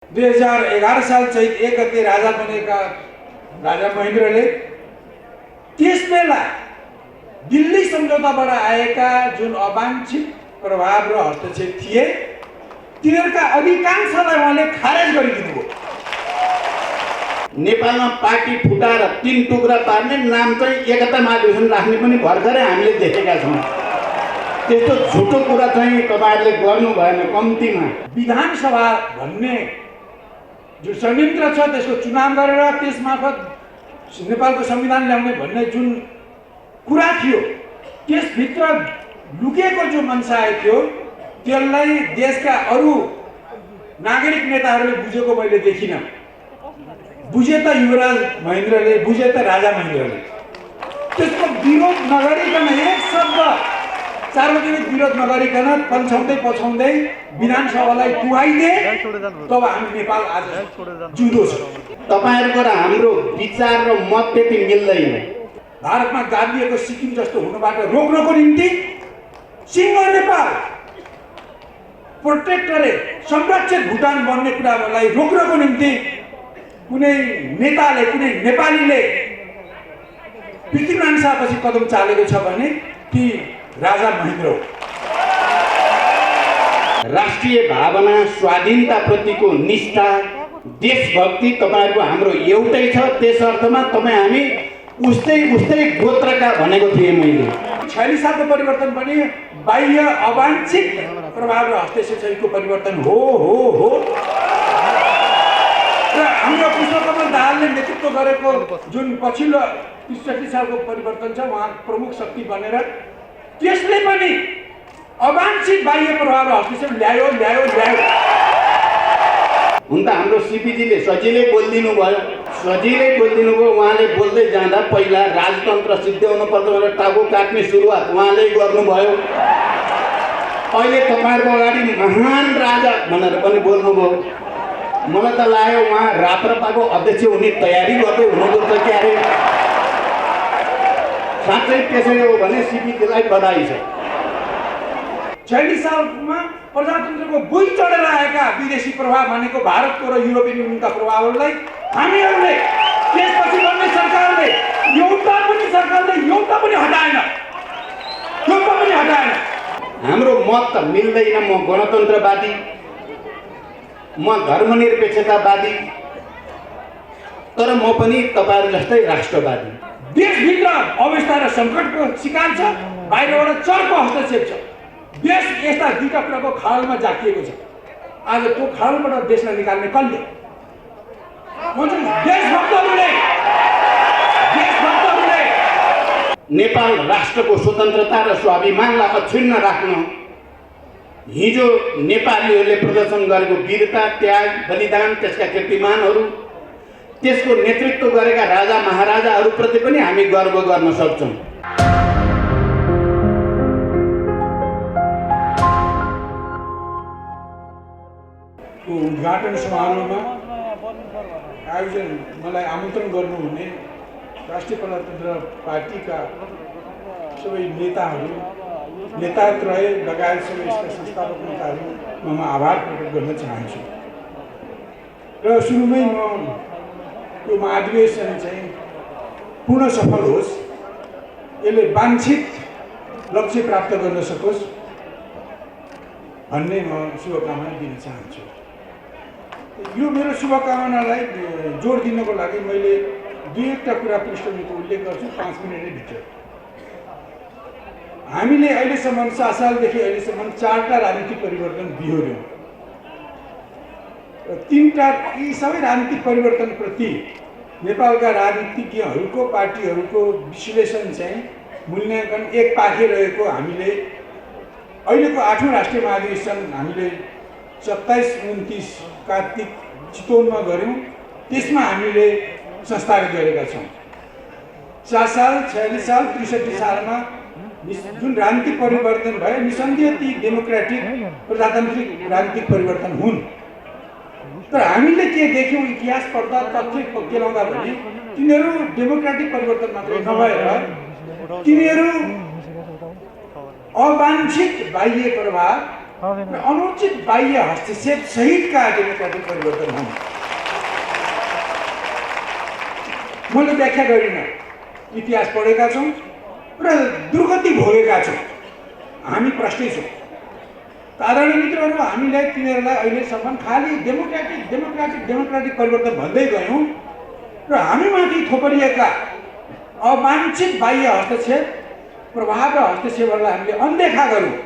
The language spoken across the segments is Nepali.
2011 साल चैत 1 गते राजा बनेका राजा महेन्द्रले त्यसबेला दिल्ली सम्झौताबाट आएका जुन अवांछित प्रभाव र हस्तक्षेप थिए तिनीहरूका अधिकांशलाई उहाँले खारेज गरिदिनुभयो। नेपालमा पार्टी फुटाएर 3 टुक्रा पार्ने नाम चाहिँ एकता महाधिवेशन राख्ने पनि भर्खरै हामीले देखेका छौँ। त्यस्तो झुटो कुरा चाहिँ तपाईहरुले गर्नु भएन। कम्तीमा विधानसभा भन्ने जुन संयन्त्र छ त्यसको चुनाव गरेर त्यसमार्फत नेपालको संविधान ल्याउने भन्ने जुन कुरा थियो त्यसभित्र लुकेको जो मनसाय थियो त्यसलाई देशका अरू नागरिक नेताहरूले बुझेको मैले देखिनँ। बुझे त युवराज महेन्द्रले, बुझे त राजा महेन्द्रले। त्यसको विरोध नगरिकन एक शब्द सार्वजनिक विरोध नगरिकन पछाउँदै विधानसभालाई टुहाइदिए तब हामी नेपाल आज जुदो छ। तपाईहरुको र हाम्रो विचार र मत त्यति मिल्दैन। भारतमा गाभिएको सिक्किम जस्तो हुनबाट रोक्नको निम्ति सिङ्गो नेपाल प्रोटेक्टरेट संरक्षित भुटान बन्ने कुरालाई रोक्नको निम्ति कुनै नेताले कुनै नेपालीले पृथ्वीनारायण शाहपछि कदम चालेको छ भने ती राजा महेन्द्र हो। राष्ट्रिय भावना, स्वाधीनता प्रतिको निष्ठा, देशभक्ति तपाईहरुको हाम्रो एउटै छ। त्यस अर्थमा तपाई हामी उस्तै गोत्रका भनेको थिएँ मैले। 46 सालको परिवर्तन पनि बाह्य अवांछित प्रभाव र हस्तक्षेपको परिवर्तन हो। र हाम्रो पुष्पकमल दाहालले नेतृत्व गरेको जुन पछिल्लो 63 सालको परिवर्तन छ उहाँ प्रमुख शक्ति बनेर त्यसले पनि अवांछित बाह्य प्रभाव र हस्तक्षेप ल्यायो। हुन त हाम्रो सीपीजीले सजिलै बोलिदिनु भयो। उहाँले बोल्दै जाँदा पहिला राजतन्त्र सिद्ध्याउनु पर्छ भनेर टाउको काट्ने सुरुवात उहाँले गर्नुभयो। अहिले तपाईहरुको अगाडि महान राजा भनेर पनि बोल्नुभयो। मलाई त लाग्यो उहाँ राप्रपाको अध्यक्ष हुने तयारी गर्दै हुनुहुन्छ क्या अरे। साँच्चै त्यसै हो भने सीपीजीलाई बधाई छ। 46 सालमा प्रजातन्त्रको बुई चढेर आएका विदेशी प्रभाव भनेको भारतको र युरोपियन युनियनका प्रभावहरूलाई हामीहरूले त्यसपछि बन्ने सरकारले एउटा पनि हटाएन। हाम्रो मत त मिल्दैन। म गणतन्त्रवादी, म धर्मनिरपेक्षतावादी, तर म पनि तपाईहरु जस्तै राष्ट्रवादी। देशभित्र अवस्था र सङ्कटको शिकार छ, बाहिरबाट चर्को हस्तक्षेप छ। देश यस्ता दुईटा कुराको खाडलमा जाकिएको छ। आज त्यो खाडलबाट देशलाई निकाल्ने कसले? देशभक्तहरूले नेपाल राष्ट्रको स्वतन्त्रता र स्वाभिमानलाई अक्षुण्ण राख्न हिजो नेपालीहरूले प्रदर्शन गरेको वीरता, त्याग, बलिदान, त्यसका कीर्तिमानहरू, त्यसको नेतृत्व गरेका राजा महाराजाहरूप्रति पनि हामी गर्व गर्न सक्छौँ। उद्घाटन समारोहमा आयोजन मलाई आमन्त्रण गर्नुहुने राष्ट्रिय प्रजातन्त्र पार्टीका सबै नेतात्रय लगायत सबै यसका संस्थापक नेताहरू म आभार प्रकट गर्न चाहन्छु। र सुरुमै म यो महाधिवेशन चाहिँ पूर्ण सफल होस्, यसले वाञ्छित लक्ष्य प्राप्त गर्न सकोस् भन्ने म शुभकामना दिन चाहन्छु। यो मेरो शुभकामनालाई जोड दिनको लागि मैले दुईवटा कुरा पृष्ठभूमिको उल्लेख गर्छु 5 मिनटै भित्र। हामीले अहिलेसम्म 7 सालदेखि अहिलेसम्म 4टा राजनीतिक परिवर्तन बिहोर्यौँ र 3टा यी सबै राजनीतिक परिवर्तनप्रति नेपालका राजनीतिज्ञहरूको, पार्टीहरूको विश्लेषण चाहिँ मूल्याङ्कन एक पाखे रहेको हामीले अहिलेको 8औं राष्ट्रिय महाधिवेशन हामीले 27-29 कार्तिक चितवनमा गऱ्यौँ। त्यसमा हामीले संस्थापित गरेका छौँ। 7 साल, 46 साल, 63 सालमा जुन राजनीतिक परिवर्तन भयो निसन्देह ती डेमोक्रेटिक प्रजातान्त्रिक राजनीतिक परिवर्तन हुन्। तर हामीले के देख्यौँ इतिहास पढ्दा, तथ्य केलाउँदा भने तिनीहरू डेमोक्रेटिक परिवर्तन मात्रै नभएर तिनीहरू अवांछित बाह्य प्रभाव र अनुचित बाह्य हस्तक्षेप सहितका डेमोक्रेटिक परिवर्तन हुन्। मैले व्याख्या गरिनँ, इतिहास पढेका छौँ र दुर्गति भोगेका छौँ, हामी प्रष्टै छौँ। आदरणीय मित्रहरू, हामीलाई तिनीहरूलाई अहिलेसम्म खालि डेमोक्रेटिक परिवर्तन भन्दै गयौँ र हामीमाथि थोपरिएका अवांछित बाह्य हस्तक्षेप, प्रभाव र हस्तक्षेपहरूलाई हामीले अनदेखा गऱ्यौँ।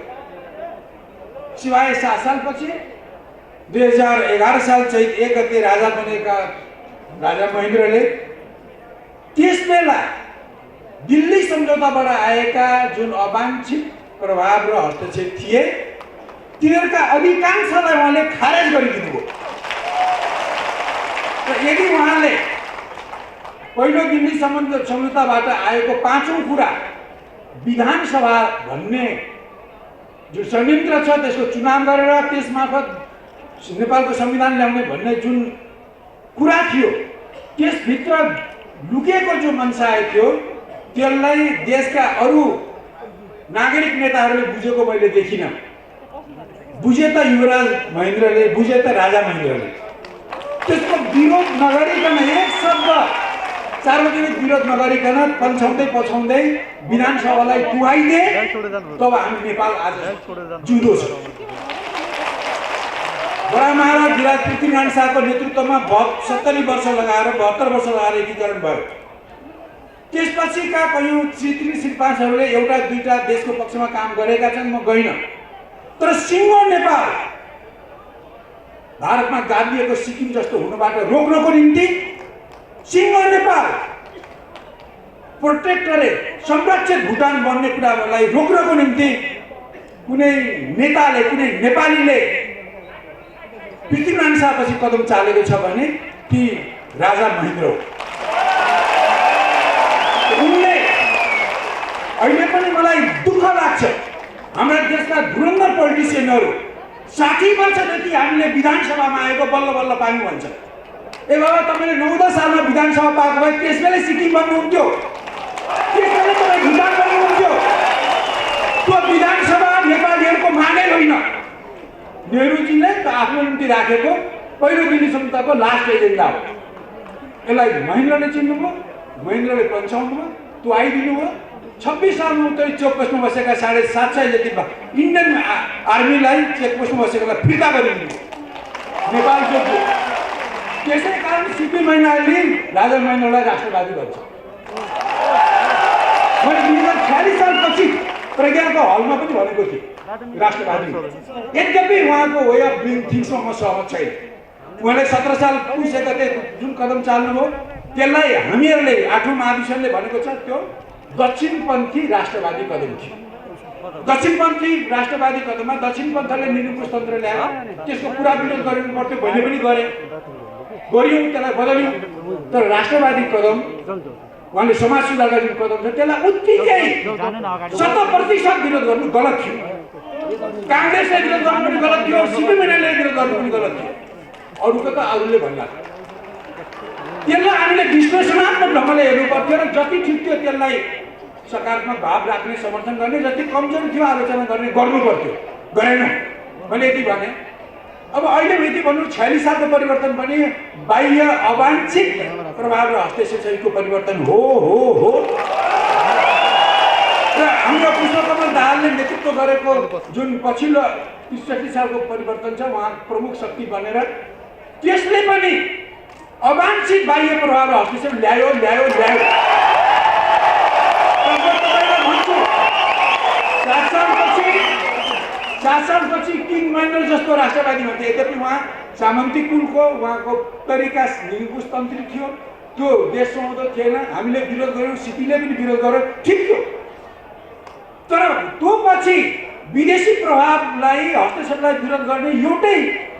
सिवाय 7 सालपछि 2011 साल चैत 1 गते राजा बनेका राजा महेन्द्रले त्यसबेला दिल्ली सम्झौताबाट आएका जुन अवांछित प्रभाव र हस्तक्षेप थिए तिनीहरूका अधिकांशलाई उहाँले खारेज गरिदिनु भयो। र यदि उहाँले पहिलो दिल्ली सम्झौताबाट आएको 5औं कुरा विधानसभा भन्ने जुन संयन्त्र छ त्यसको चुनाव गरेर त्यसमार्फत नेपालको संविधान ल्याउने भन्ने जुन कुरा थियो, त्यसभित्र लुकेको जो मनसाय थियो त्यसलाई देशका अरू नागरिक नेताहरूले बुझेको मैले देखिनँ। बुझे त युवराज महेन्द्रले, बुझे त राजा महेन्द्रले। त्यसको विरोध नगरिकन, एक शब्द सार्वजनिक विरोध नगरिकन पछाउँदै विधानसभालाई टुहाइदिए, तब हामी नेपाल आज जुदो छ। बडा महाराज धिराज पृथ्वीनारायण शाहको नेतृत्वमा 70 वर्ष लगाएर 72 वर्ष लगाएर एकीकरण भयो। त्यसपछिका कयौँ श्री 3 श्री 5हरूले एउटा दुईटा देशको पक्षमा काम गरेका छन्, म गइनँ। तर सिङ्गो नेपाल भारतमा गाभिएको सिक्किम जस्तो हुनबाट रोक्नको निम्ति सिङ्गो नेपाल प्रोटेक्टरेट संरक्षित भुटान बन्ने कुरालाई रोक्नको निम्ति कुनै नेताले, कुनै नेपालीले पृथ्वीनारायण शाहपछि कदम चालेको छ भने ती राजा महेन्द्र हो। उनले अहिले पनि मलाई दुःख लाग्छ, हाम्रा देशका धुरन्धर पोलिटिसियनहरू 60 वर्षदेखि हामीले विधानसभामा आएको बल्ल बल्ल पायौँ भन्छ। ए बाबा, तपाईँले 9-10 सालमा विधानसभा पाएको भए त्यसबेलै सिक्किम बन्नुहुन्थ्यो, त्यसबेलै तपाईँ भुटान बन्नुहुन्थ्यो। त्यो विधानसभा नेपालीहरूको मागै होइन, नेहरूजीले त आफ्नो निम्ति राखेको पहिलो दिल्ली सम्झौताको लास्ट एजेन्डा हो। यसलाई महेन्द्रले चिन्नुभयो, महेन्द्रले पन्छाउनुभयो, त्यो आइदिनु भयो। 26 सालमा उत्तरी चेकपोस्टमा बसेका 750 जति इन्डियन आर्मीलाई चेकपोस्टमा बसेकालाई फिर्ता गरिदिनु नेपाल जोड्यो। त्यसै कारण सिपी मैनालीले राजा महेन्द्रलाई राष्ट्रवादी भन्छ। मैले 2046 सालपछि प्रज्ञाको हलमा पनि भनेको थिएँ राष्ट्रवादी। यद्यपि उहाँको वे अफ डुइङ थिङ्समा म सहमत छैन। उहाँले 17 साल पुस 1 गते जुन कदम चाल्नुभयो त्यसलाई हामीहरूले 8औं महाधिवेशनले भनेको छ त्यो दक्षिणपन्थी राष्ट्रवादी कदम थियो। दक्षिणपन्थी राष्ट्रवादी कदममा दक्षिणपन्थले निरङ्कुश तन्त्र ल्यायो, त्यसको पुरा विरोध गर्नु पर्थ्यो, मैले पनि गरेँ, गऱ्यौँ, त्यसलाई बदल्यौँ। तर राष्ट्रवादी कदम उहाँले समाज सुधारका जुन कदम छ त्यसलाई उत्तिकै 100% विरोध गर्नु गलत थियो। काङ्ग्रेसले विरोध गर्नु पनि गलत थियो, सिपी मैनालीले विरोध गर्नु पनि गलत थियो। अरूको त अरूले भन्ला। त्यसलाई हामीले विश्लेषणात्मक ढङ्गले हेर्नु पर्थ्यो र जति ठिक थियो त्यसलाई सकारात्मक भाव राख्ने, समर्थन गर्ने, जति कमजोर थियो आलोचना गर्ने गर्नु पर्थ्यो, गरेनौँ। मैले यति भने। अब अहिले यति भन्नु 46 सालको परिवर्तन पनि बाह्य अवांछित प्रभाव र हस्तक्षेपको परिवर्तन हो। र हाम्रो पुष्पकमल दाहालले नेतृत्व गरेको जुन पछिल्लो 63 सालको परिवर्तन छ, उहाँ प्रमुख शक्ति बनेर त्यसले पनि अवांछित बाह्य प्रभाव र हस्तक्षेप ल्यायो। भन्छु 7 सालपछि किङ महेन्द्र जस्तो राष्ट्रवादी भन्थे। यद्यपि उहाँ सामन्ती कुलको, उहाँको तरिका निरङ्कुश तन्त्री थियो, त्यो देश सुहाउँदो थिएन। हामीले विरोध गऱ्यौँ, सिपीले पनि विरोध गर्यो, ठिक थियो। तर त्यो पछि विदेशी प्रभावलाई, हस्तक्षेपलाई विरोध गर्ने एउटै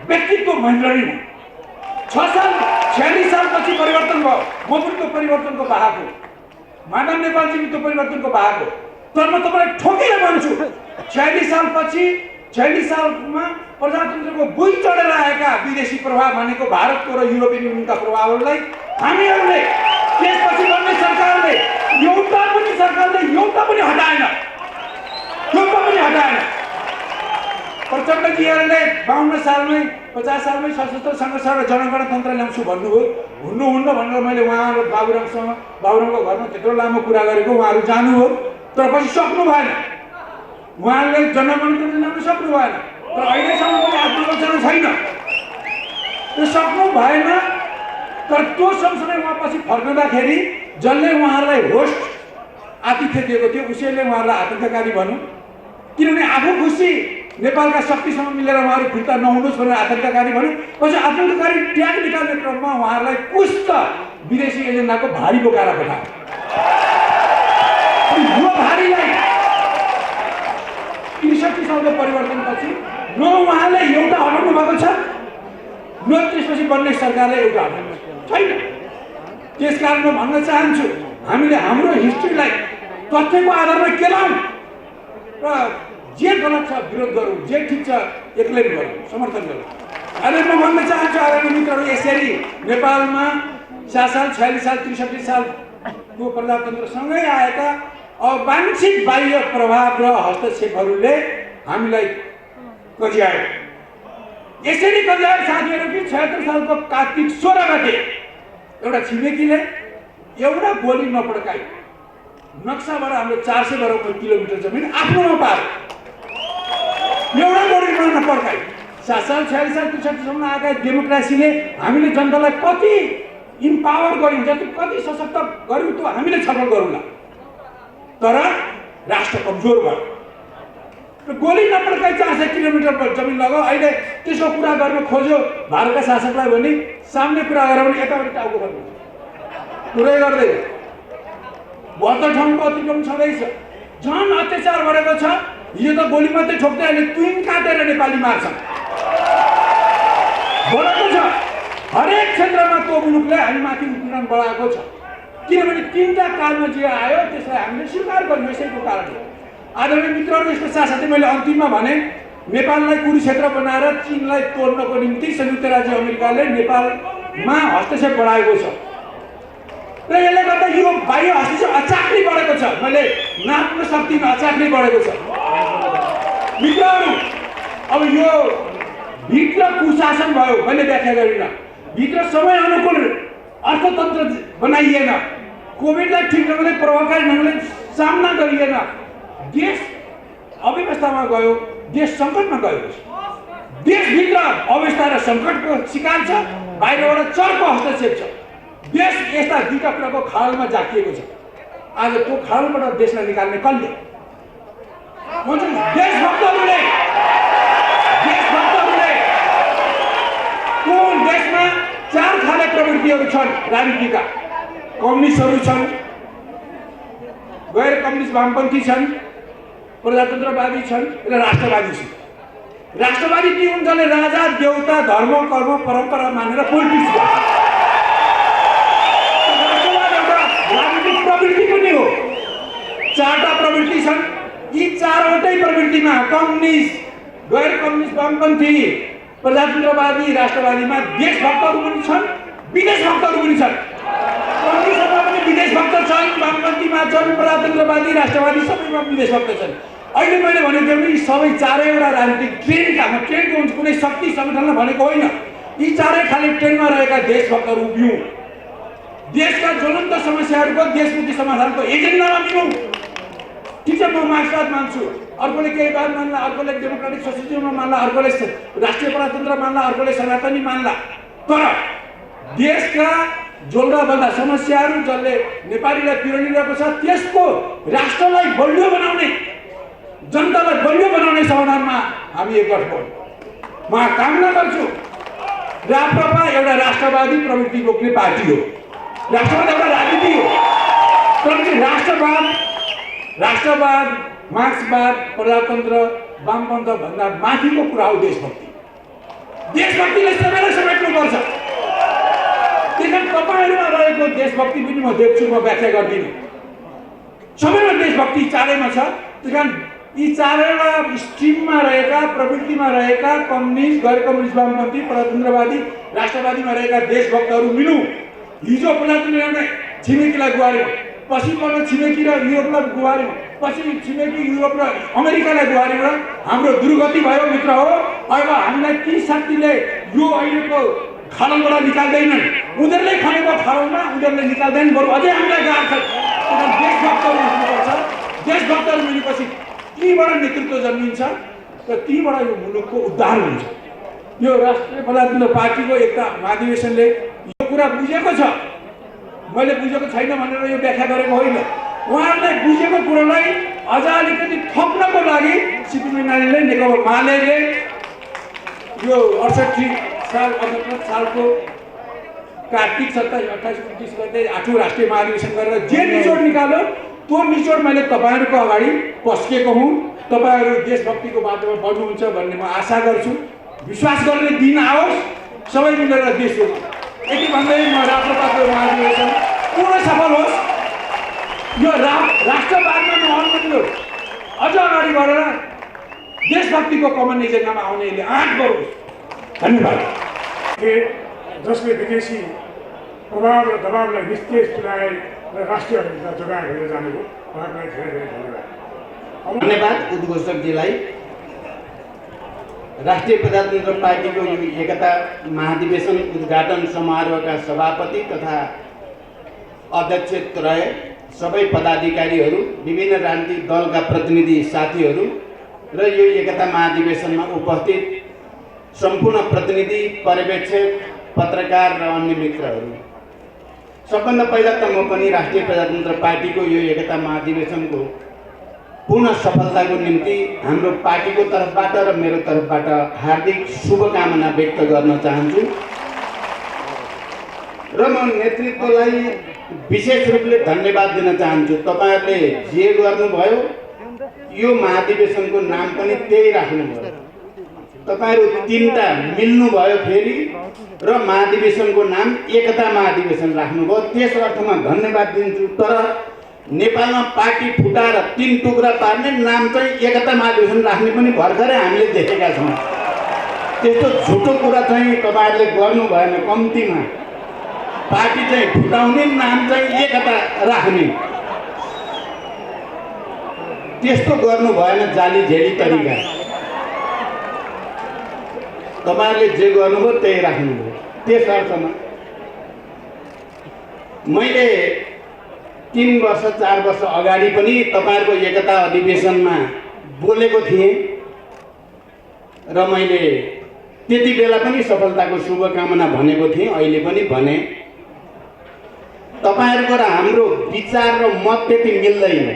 व्यक्तित्व महेन्द्र नै हो। 46 सालपछि परिवर्तन भयो। म पनि त्यो परिवर्तनको वाहक हो, माधव नेपालजी पनि त्यो परिवर्तनको वाहक हो। तर म तपाईँलाई ठोकेर भन्छु, 46 सालमा प्रजातन्त्रको बुई चढेर आएका विदेशी प्रभाव भनेको भारतको र युरोपियन युनियनका प्रभावहरूलाई हामीहरूले त्यसपछि बन्ने सरकारले एउटा पनि हटाएन। प्रचण्डजीहरूले 52 सालमै 50 सालमै सशस्त्र सङ्घर्ष र जनगणतन्त्र ल्याउँछु भन्नुभयो। हुन्न भनेर मैले उहाँहरू बाबुरामको घरमा त्यत्रो लामो कुरा गरेको, उहाँहरू जानुभयो तर पछि सक्नु भएन। उहाँहरूले जनगणतन्त्र ल्याउन सक्नु भएन, तर अहिलेसम्म पनि आत्मलोचना छैन, त्यो सक्नु भएन। तर त्यो सँगसँगै उहाँ पछि फर्कँदाखेरि जसले उहाँहरूलाई होस्ट आतिथ्य दिएको थियो उसैले उहाँहरूलाई आतङ्ककारी भन्यो, किनभने आफू खुसी नेपालका शक्तिसँग मिलेर उहाँहरू फिर्ता नहुनुहोस् भनेर आतङ्ककारी भन्यो। पछि आतङ्ककारी ट्याग निकाल्ने क्रममा उहाँहरूलाई कुछ विदेशी एजेन्डाको भारी बोकाएर पठायो। यो भारीलाई ६३ सालको परिवर्तनपछि न उहाँले एउटा हटाउनु भएको छ, न त्यसपछि बन्ने सरकारले एउटा हटाउनु छैन। त्यसकारण म भन्न चाहन्छु, हामीले हाम्रो हिस्ट्रीलाई तथ्यको आधारमा केलाउँ र जे गलत छ विरोध गरौँ, जे ठिक छ एक्लै गरौँ, समर्थन गरौँ। अनि म भन्न चाहन्छु आदरणीय मित्रहरू, यसरी नेपालमा 60 साल 46 साल 63 सालको प्रजातन्त्रसँगै आएका अवांछित बाह्य प्रभाव र हस्तक्षेपहरूले हामीलाई कजियायो। यसरी कजियायो साथीहरू कि 76 सालको कार्तिक 16 गते एउटा छिमेकीले एउटा गोली नपड्काई नक्साबाट हाम्रो 400 वर्ग किलोमिटर जमिन आफ्नोमा पायो। एउटा गोली नपड्काई 60 साल 46 साल 63 सम्म आएका डेमोक्रेसीले हामीले जनतालाई कति इम्पावर गर्यौँ, जति कति सशक्त गर्यौँ त्यो हामीले छलफल गरौँला। तर राष्ट्र कमजोर भयो र गोली नपड्काई 400 किलोमिटर जमिन लगाऊ। अहिले त्यसको कुरा गर्न खोज्यो भारतका शासकलाई भने सामने कुरा गरेर भने यताबाट टाउको गर्नु कुरै गर्दै 72 ठाउँको अतिक्रमण छँदैछ, झन् अत्याचार बढेको छ। हिजो त गोली मात्रै ठोक्दै अहिले तुइन काटेर नेपाली मार्छन् बढेको छ। हरेक क्षेत्रमा त्यो मुलुकले हामी माथि उत्पीडन बढाएको छ, किनभने 3टा कालमा जे आयो त्यसलाई हामीले स्वीकार गर्नु। यसैको कारणले आदरणीय मित्रहरू, यसको साथसाथै मैले अन्तिममा भने नेपाललाई कुरुक्षेत्र बनाएर चीनलाई तोड्नको निम्ति संयुक्त राज्य अमेरिकाले नेपालमा हस्तक्षेप बढाएको छ र यसले गर्दा यो बाह्य हस्तक्षेप अचानक बढेको छ। मैले नाप्न सक्दिनँ, अचानक बढेको छ मित्रहरू। अब यो भित्र कुशासन भयो, मैले व्याख्या गरिनँ। भित्र समय अनुकूल अर्थतन्त्र बनाइएन, कोभिडलाई ठिक ढङ्गले प्रभावकारी ढङ्गले सामना गरिएन, देश अव्यवस्थामा गयो, देश सङ्कटमा गयो। देशभित्र अवस्था र सङ्कटको शिकार छ, बाहिरबाट चर्को हस्तक्षेप छ। देश यस्ता दुईटा कुराको खाडलमा जाकिएको छ। आज त्यो खाडलबाट देशलाई निकाल्ने कसले? देशभक्तहरूले कुन देशमा 4 खाले प्रवृत्तिहरू छन् राजनीतिका। कम्युनिस्टहरू छन्, गैर कम्युनिस्ट वामपन्थी छन्, प्रजातन्त्रवादी छन् र राष्ट्रवादी छन्। राष्ट्रवादी के हुन्? जसले राजा देउता धर्म कर्म परम्परा मानेर पोलिटिक्स गर्छ। राष्ट्रवाद एउटा राजनीतिक प्रवृत्ति पनि हो। 4टा प्रवृत्ति छन्। यी 4वटै प्रवृत्तिमा कम्युनिस्ट, गैर कम्युनिस्ट, वामपन्थी, प्रजातन्त्रवादी, राष्ट्रवादीमा देशभक्तहरू पनि छन्, विदेशभक्तहरू पनि छन्। कम्युनिस्टमा पनि विदेशभक्त छन्, वामपन्थीमा छन्, प्रजातन्त्रवादी, राष्ट्रवादी सबैमा विदेशभक्त छन्। अहिले मैले भनेको थिएँ यी सबै 4वटा राजनीतिक ट्रेनका, म ट्रेनको कुनै शक्ति सङ्गठनलाई भनेको होइन, यी 4 खाले ट्रेनमा रहेका देशभक्तहरू उभियौँ। देशका ज्वलन्त समस्याहरूको देशमुखी समाधानको एजेन्डामा मिलौँ। ठिक छ, म मार्क्सवाद मान्छु, अर्कोले केही बात मान्ला, अर्कोले डेमोक्रेटिक सोसियलिजममा मान्ला, अर्कोले राष्ट्रिय प्रजातन्त्र मान्ला, अर्कोले सनातनी मान्ला। तर देशका जोल्दाबन्दा समस्याहरू जसले नेपालीलाई पिरोलिरहेको छ त्यसको राष्ट्रलाई बलियो बनाउने, जनतालाई बलियो बनाउने समाधानमा हामी एकगठ हौँ। म कामना गर्छु राप्रपा एउटा राष्ट्रवादी प्रवृत्ति बोक्ने पार्टी हो। राष्ट्रवाद एउटा राजनीति हो, तर राष्ट्रवाद, मार्क्सवाद, प्रजातन्त्र, वामपन्थ भन्दा माथिको कुरा हो देशभक्ति। देशभक्तिले सबैलाई समेट्नुपर्छ। त्यसैले तपाईँहरूमा रहेको देशभक्ति पनि म देख्छु, म व्याख्या गर्दिनँ। सबैमा देशभक्ति 4मा छ। त्यस कारण यी 4वटा स्ट्रिममा रहेका, प्रवृत्तिमा रहेका कम्युनिस्ट, गैर कम्युनिस्ट, वामपन्थी, प्रजातन्त्रवादी, राष्ट्रवादीमा रहेका देशभक्तहरू मिलौँ। हिजो प्रजातन्त्र छिमेकीलाई गुहार्यौँ, पछि पर्न छिमेकी र युरोपलाई गुहार्यौँ, पछि छिमेकी युरोप र अमेरिकालाई गुहारेर हाम्रो दुर्गति भयो मित्र हो। अब हामीलाई ती शक्तिले यो अहिलेको खाडलबाट निकाल्दैनन्, उनीहरूले खनेको खाडलमा उनीहरूले निकाल्दैन, बरु अझै हामीलाई गाह्रो छ। देशभक्तहरू हुनुपर्छ। देशभक्तहरू मिलेपछि तीबाट नेतृत्व जन्मिन्छ र तीबाट यो मुलुकको उद्धार हुन्छ। यो राष्ट्रिय प्रजातन्त्र पार्टीको एकता महाधिवेशनले यो कुरा बुझेको छ, मैले बुझेको छैन भनेर यो व्याख्या गरेको होइन। उहाँहरूले बुझेको कुरालाई अझ अलिकति थप्नको लागि सिपी मैनालीले नेकपा मालेले यो 68 साल 68 सालको कार्तिक 27, 28, 29 गते 8औं राष्ट्रिय महाधिवेशन गरेर जे निचोड निकाल्यो त्यो निचोड मैले तपाईँहरूको अगाडि पस्केको हुँ। तपाईँहरू देशभक्तिको बाटोमा बढ्नुहुन्छ भन्ने म आशा गर्छु। विश्वास गर्ने दिन आओस्, सबै मिलेर देश जोगाउँ। यति भन्दै म राष्ट्रवादको महाधिवेशन पूर्ण सफल होस्। यो राष्ट्रवादमा नआउनुहोस्, अझ अगाडि बढेर देशभक्तिको कमन एजेन्डामा आउने यसले आँट गरोस्। धन्यवाद। जसले विदेशी प्रभाव र दबावलाई निस्तेज तुल्याए र राष्ट्रिय अखण्डता जोगाएर लिएर जानुभयो, उहाँलाई धेरै धेरै धन्यवाद। धन्यवाद उद्घोषकजीलाई। राष्ट्रिय प्रजातन्त्र पार्टीको यो एकता महाधिवेशन उद्घाटन समारोहका सभापति तथा अध्यक्ष रहे सबै पदाधिकारीहरू, विभिन्न राजनीतिक दलका प्रतिनिधि साथीहरू र यो एकता महाधिवेशनमा उपस्थित सम्पूर्ण प्रतिनिधि, पर्यवेक्षक, पत्रकार र अन्य मित्रहरू, सबभन्दा पहिला त म पनि राष्ट्रिय प्रजातन्त्र पार्टीको यो एकता महाधिवेशनको पूर्ण सफलताको निम्ति हाम्रो पार्टीको तर्फबाट र मेरो तर्फबाट हार्दिक शुभकामना व्यक्त गर्न चाहन्छु। र म नेतृत्वलाई विशेष रूपले धन्यवाद दिन चाहन्छु। तपाईँहरूले जे गर्नुभयो यो महाधिवेशनको नाम पनि त्यही राख्नुभयो। तपाईँहरू तीनटा मिल्नुभयो फेरि र महाधिवेशनको नाम एकता महाधिवेशन राख्नुभयो। त्यस अर्थमा धन्यवाद दिन्छु। तर नेपालमा पार्टी फुटाएर 3 टुक्रा पार्ने नाम चाहिँ एकता महाधिवेशन राख्ने पनि भर्खरै हामीले देखेका छौँ। त्यस्तो झुटो कुरा चाहिँ तपाईँहरूले गर्नु भएन। कम्तीमा पार्टी चाहिँ फुटाउने, नाम चाहिँ एकता राख्ने, त्यस्तो गर्नु भएन। जाली झेली तरिका तपाईँहरूले जे गर्नुभयो त्यही राख्नुभयो। त्यस अर्थमा मैले 3 वर्ष 4 वर्ष अगाडि पनि तपाईँहरूको एकता अधिवेशनमा बोलेको थिएँ र मैले त्यति बेला पनि सफलताको शुभकामना भनेको थिएँ। अहिले पनि भने तपाईँहरूको र हाम्रो विचार र मत त्यति मिल्दैन,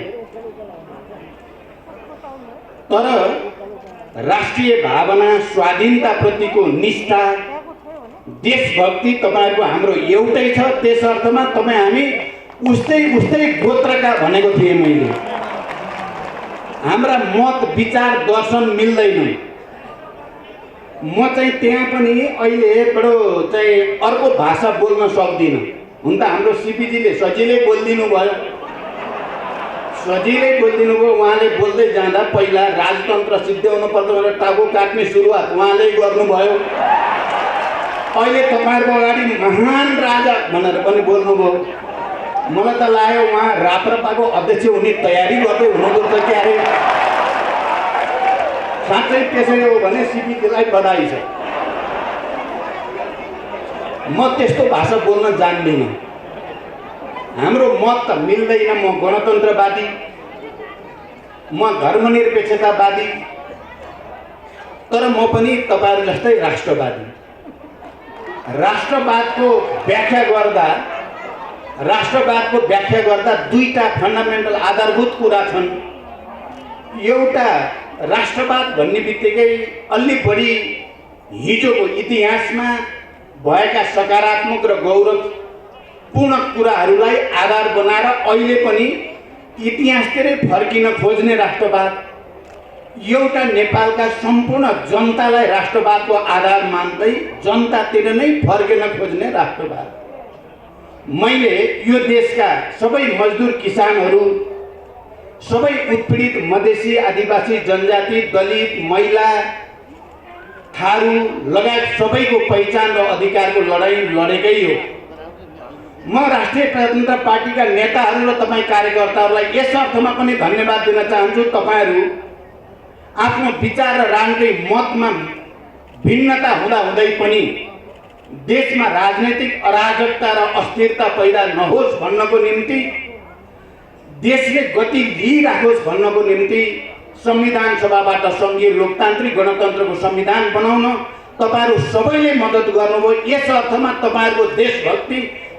तर राष्ट्रिय भावना, स्वाधीनताप्रतिको निष्ठा, देशभक्ति तपाईँहरूको हाम्रो एउटै छ। त्यस अर्थमा तपाईँ हामी उस्तै गोत्रका भनेको थिएँ मैले। हाम्रा मत, विचार, दर्शन मिल्दैन। म चाहिँ त्यहाँ पनि अहिले चाहिँ अर्को भाषा बोल्न सक्दिनँ। हुन त हाम्रो सिपीजीले सजिलै बोलिदिनु भयो। उहाँले बोल्दै जाँदा पहिला राजतन्त्र सिद्ध्याउनु पर्छ भनेर टाउको काट्ने सुरुवात उहाँले गर्नुभयो। अहिले तपाईँहरूको अगाडि महान राजा भनेर पनि बोल्नुभयो। मलाई त लाग्यो उहाँ राप्रपाको अध्यक्ष हुने तयारी गर्दै हुनुहुन्छ क्यारे। साँच्चै त्यसै हो भने सिपीजीलाई बधाई छ। म त्यस्तो भाषा बोल्न जान्दिनँ। हाम्रो मत त मिल्दैन। म गणतन्त्रवादी, म धर्मनिरपेक्षतावादी, तर म पनि तपाईँहरू जस्तै राष्ट्रवादी। राष्ट्रवादको व्याख्या गर्दा दुईटा फन्डामेन्टल आधारभूत कुरा छन्। एउटा राष्ट्रवाद भन्ने बित्तिकै अलि बढी हिजोको इतिहासमा भएका सकारात्मक र गौरवपूर्ण कुराहरूलाई आधार बनाएर अहिले पनि इतिहासतिरै फर्किन खोज्ने राष्ट्रवाद, एउटा नेपालका सम्पूर्ण जनतालाई राष्ट्रवादको आधार मान्दै जनतातिर नै फर्किन खोज्ने राष्ट्रवाद। मैले यो देशका सबै मजदुर किसानहरू, सबै उत्पीडित मधेसी, आदिवासी, जनजाति, दलित, महिला, थारू लगायत सबैको पहिचान र अधिकारको लडाईँ लडेकै हो। म राष्ट्रिय प्रजातन्त्र पार्टीका नेताहरू र तपाईँ कार्यकर्ताहरूलाई यस अर्थमा पनि धन्यवाद दिन चाहन्छु। तपाईँहरू आफ्नो विचार र राजनीतिक मतमा भिन्नता हुँदाहुँदै पनि देशमा राजनैतिक अराजकता र अस्थिरता पैदा नहोस् भन्नको निम्ति, देशले गति लिइराखोस् भन्नको निम्ति संविधान सभाबाट सङ्घीय लोकतान्त्रिक गणतन्त्रको संविधान बनाउन तपाईँहरू सबैले मद्दत गर्नुभयो। यस अर्थमा तपाईँहरूको देशभक्ति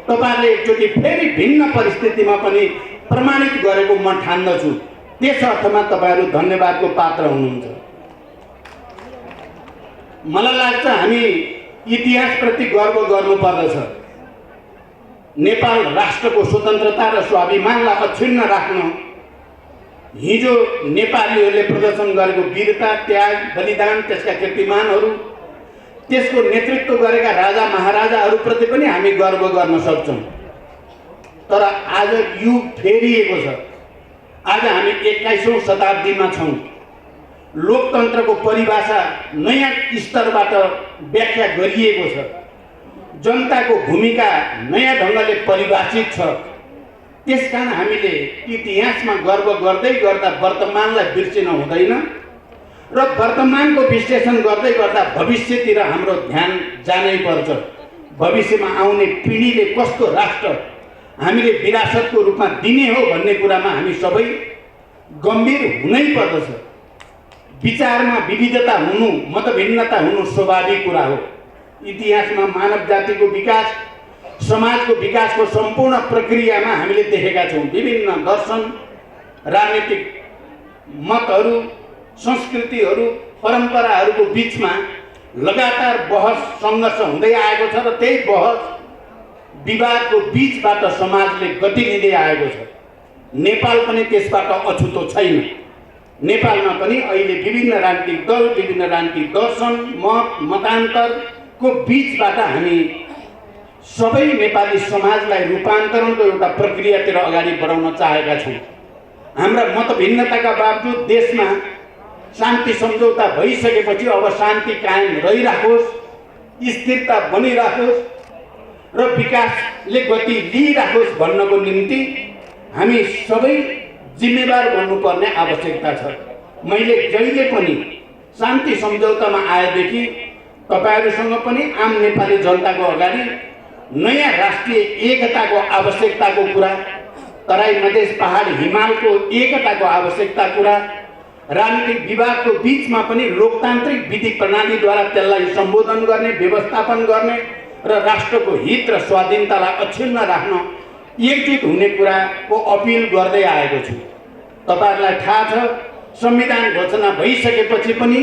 तपाईँहरूले एकचोटि फेरि भिन्न परिस्थितिमा पनि प्रमाणित गरेको म ठान्दछु। त्यस अर्थमा तपाईँहरू धन्यवादको पात्र हुनुहुन्छ। मलाई लाग्छ हामी इतिहासप्रति गर्व गर्नुपर्दछ। नेपाल राष्ट्रको स्वतन्त्रता र स्वाभिमानलाई अक्षुण्ण राख्न हिजो नेपालीहरूले प्रदर्शन गरेको वीरता, त्याग, बलिदान, त्यसका कीर्तिमानहरू, त्यसको नेतृत्व गरेका राजा महाराजाहरूप्रति पनि हामी गर्व गर्न सक्छौँ। तर आज युग फेरिएको छ। आज हामी 21औं शताब्दीमा छौँ। लोकतन्त्रको परिभाषा नयाँ स्तरबाट व्याख्या गरिएको छ। जनताको भूमिका नयाँ ढङ्गले परिभाषित छ। त्यसकारण हामीले इतिहासमा गर्व गर्दै गर्दा वर्तमानलाई बिर्सिन हुँदैन र वर्तमानको विश्लेषण गर्दै गर्दा भविष्यतिर हाम्रो ध्यान जानै पर्छ। भविष्यमा आउने पिँढीले कस्तो राष्ट्र हामीले विरासतको रूपमा दिने हो भन्ने कुरामा हामी सबै गम्भीर हुनै पर्दछ। विचारमा विविधता हुनु, मतभिन्नता हुनु स्वाभाविक कुरा हो। इतिहासमा मानव जातिको विकास, समाजको विकासको सम्पूर्ण प्रक्रियामा हामीले देखेका छौँ। विभिन्न दर्शन, राजनीतिक मतहरू, संस्कृतिहरू, परम्पराहरूको बिचमा लगातार बहस सङ्घर्ष हुँदै आएको छ र त्यही बहस विवादको बिचबाट समाजले गति लिँदै आएको छ। नेपाल पनि त्यसबाट अछुतो छैन। नेपालमा पनि अहिले विभिन्न राजनीतिक दल, विभिन्न राजनीतिक दर्शन, मतान्तरको बिचबाट हामी सबै नेपाली समाजलाई रूपान्तरणको एउटा प्रक्रियातिर अगाडि बढाउन चाहेका छौँ। हाम्रा मतभिन्नताका बावजुद देशमा शान्ति सम्झौता भइसकेपछि अब शान्ति कायम रहिराखोस्, स्थिरता बनिराखोस् र विकासले गति लिइराखोस् भन्नको निम्ति हामी सबै जिम्मेवार बन्नुपर्ने आवश्यकता छ। मैले जहिले पनि शान्ति सम्झौतामा आएदेखि तपाईँहरूसँग पनि आम नेपाली जनताको अगाडि नयाँ राष्ट्रिय एकताको आवश्यकताको कुरा, तराई मधेस पहाड हिमालको एकताको आवश्यकता कुरा, राजनीतिक विवादको बिचमा पनि लोकतान्त्रिक विधि प्रणालीद्वारा त्यसलाई सम्बोधन गर्ने, व्यवस्थापन गर्ने र राष्ट्रको हित र स्वाधीनतालाई अक्षुण्ण राख्न एकजुट हुने कुराको अपिल गर्दै आएको छु। तपाईँहरूलाई थाहा छ, संविधान घोषणा भइसकेपछि पनि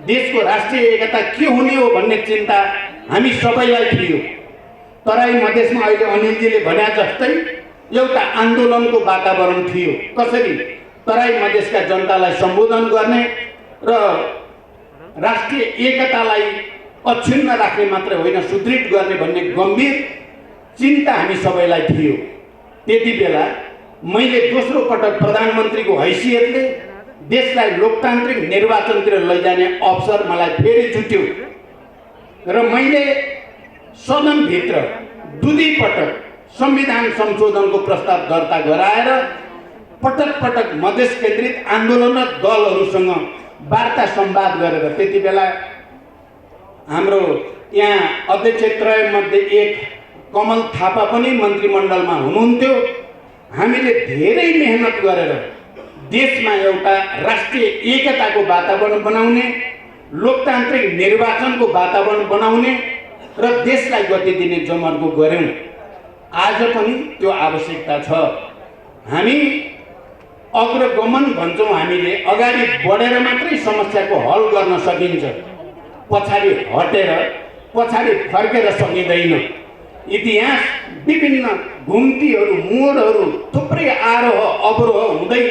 देशको राष्ट्रिय एकता के हुने हो भन्ने चिन्ता हामी सबैलाई थियो। तराई मधेसमा अहिले अनिलजीले भने जस्तै एउटा आन्दोलनको वातावरण थियो। कसरी तराई मधेसका जनतालाई सम्बोधन गर्ने र राष्ट्रिय एकतालाई अक्षुण्ण राख्ने मात्र होइन, सुदृढ गर्ने भन्ने गम्भीर चिन्ता हामी सबैलाई थियो। त्यति बेला मैले दोस्रो पटक प्रधानमन्त्रीको हैसियतले देशलाई लोकतान्त्रिक निर्वाचनतिर लैजाने अवसर मलाई फेरि जुट्यो र मैले सदनभित्र दुई पटक संविधान संशोधनको प्रस्ताव दर्ता गराएर पटक पटक मधेस केन्द्रित आन्दोलन दलहरूसँग वार्ता संवाद गरेर, त्यति बेला हाम्रो यहाँ अध्यक्षत्रयमध्ये एक कमल थापा पनि मन्त्रीमण्डलमा हुनुहुन्थ्यो। हामीले धेरै मेहनत गरेर देशमा एउटा राष्ट्रिय एकताको वातावरण बनाउने, लोकतान्त्रिक निर्वाचनको वातावरण बनाउने र देशलाई गति दिने जमर्को गऱ्यौँ। आज पनि त्यो आवश्यकता छ। हामी अग्रगमन भन्छौँ, हामीले अगाडि बढेर मात्रै समस्याको हल गर्न सकिन्छ, पछाडि हटेर पछाडि फर्केर सकिँदैन। इतिहास विभिन्न घुम्तीहरू, मोडहरू, थुप्रै आरोह अवरोह हुँदै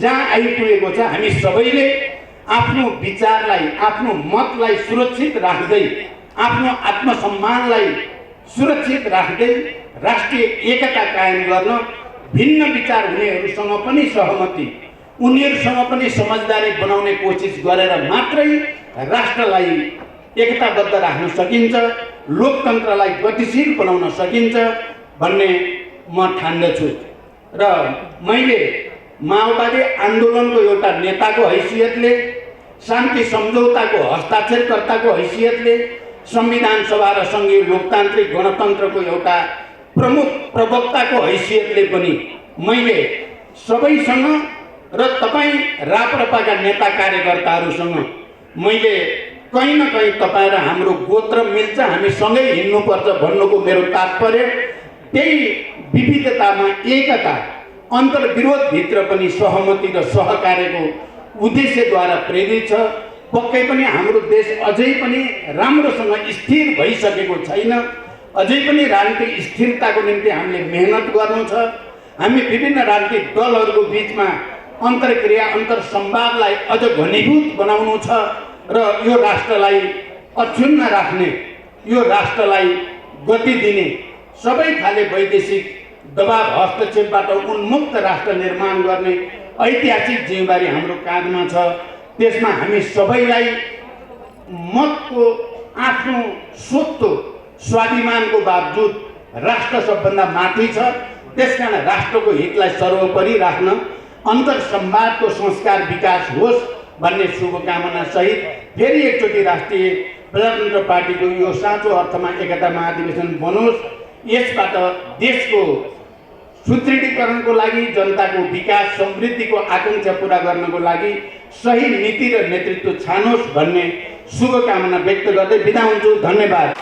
जहाँ आइपुगेको छ, हामी सबैले आफ्नो विचारलाई, आफ्नो मतलाई सुरक्षित राख्दै, आफ्नो आत्मसम्मानलाई सुरक्षित राख्दै राष्ट्रिय एकता कायम गर्न भिन्न विचार हुनेहरूसँग पनि सहमति, उनीहरूसँग पनि समझदारी बनाउने कोसिस गरेर मात्रै राष्ट्रलाई एकताबद्ध राख्न सकिन्छ, लोकतन्त्रलाई गतिशील बनाउन सकिन्छ। भन्ने म ठान्दछु र मैले माओवादी आन्दोलनको एउटा नेताको हैसियतले, शान्ति सम्झौताको हस्ताक्षरकर्ताको हैसियतले, संविधान सभा र सङ्घीय लोकतान्त्रिक गणतन्त्रको एउटा प्रमुख प्रवक्ताको हैसियतले पनि मैले सबैसँग र तपाईँ राप्रपाका नेता कार्यकर्ताहरूसँग मैले कहीँ न कहीँ तपाईँ र हाम्रो गोत्र मिल्छ, हामी सँगै हिँड्नुपर्छ भन्नुको मेरो तात्पर्य त्यही विविधतामा एकता, अन्तर्विरोधभित्र पनि सहमति र सहकार्यको उद्देश्यद्वारा प्रेरित छ। पक्कै पनि हाम्रो देश अझै पनि राम्रोसँग स्थिर भइसकेको छैन, अझै पनि राजनीतिक स्थिरताको निम्ति हामीले मेहनत गर्नु छ। हामी विभिन्न राजनीतिक दलहरूको बिचमा अन्तर्क्रिया, अन्तर्संवादलाई अझ घनीभूत बनाउनु छ र यो राष्ट्रलाई अक्षुण्ण राख्ने, यो राष्ट्रलाई गति दिने, सबै खाले वैदेशिक दबाव हस्तक्षेपबाट उन्मुक्त राष्ट्र निर्माण गर्ने ऐतिहासिक जिम्मेवारी हाम्रो काँधमा छ। त्यसमा हामी सबैलाई मतको आफ्नो स्वत्व स्वाभिमानको बावजुद राष्ट्र सबभन्दा माथि छ। त्यसकारण राष्ट्रको हितलाई सर्वोपरि राख्न अन्तर्संवादको संस्कार विकास होस् भन्ने शुभकामना सहित फेरि एकचोटि राष्ट्रिय प्रजातन्त्र पार्टीको यो साँचो अर्थमा एकता महाधिवेशन बनोस्। यसबाट देशको सुदृढीकरणको लागि, जनताको विकास समृद्धिको आकांक्षा पूरा गर्नको लागि सही नीति र नेतृत्व छानोस् भन्ने शुभकामना व्यक्त गर्दै बिदा हुन्छु। धन्यवाद।